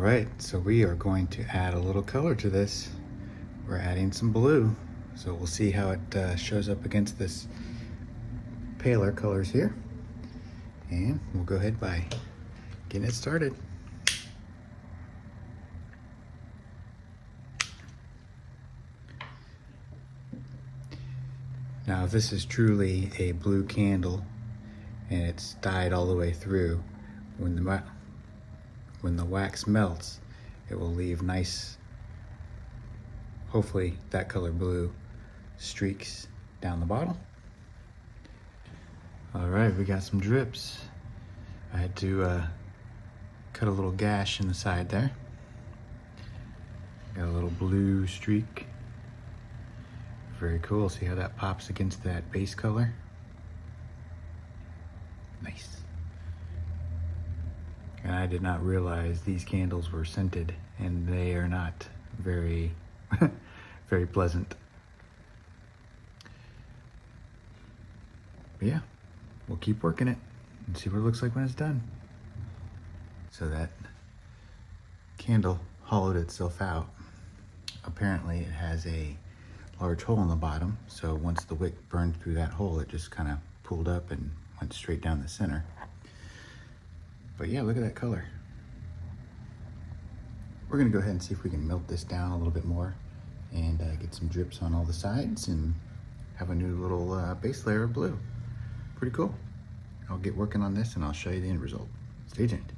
right, so we are going to add a little color to this. We're adding some blue, so we'll see how it shows up against this paler colors here. And we'll go ahead by getting it started. Now, if this is truly a blue candle and it's dyed all the way through, when the wax melts, it will leave nice, hopefully that color blue, streaks down the bottle. All right, we got some drips. I had to cut a little gash in the side there. Got a little blue streak. Very cool. See how that pops against that base color? Nice. And I did not realize these candles were scented, and they are not very, very pleasant. But yeah, we'll keep working it and see what it looks like when it's done. So that candle hollowed itself out. Apparently it has a large hole in the bottom, so once the wick burned through that hole, it just kind of pulled up and went straight down the center. But yeah, look at that color. We're gonna go ahead and see if we can melt this down a little bit more and get some drips on all the sides and have a new little base layer of blue. Pretty cool. I'll get working on this and I'll show you the end result. Stay tuned.